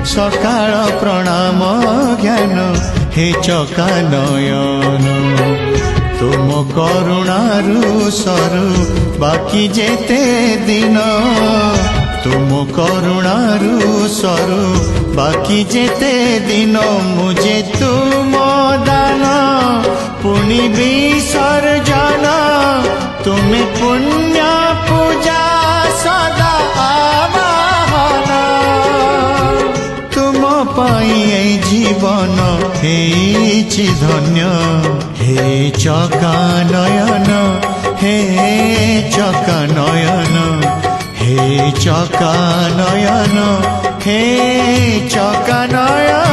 सकाळ प्रणाम ज्ञान हे चका नयन तुम करुणारू सरु बाकी जेते दिन तुम करुणारू सरु बाकी जेते दिन मुझे तुम दान पुनि विसर्जन तुम्हें पुण्य पूजा सदा आवाहन तुम पाई जीवन हेछि धन्य हे चका नयन हे चका नयन हे चका नयन हे चका नयन।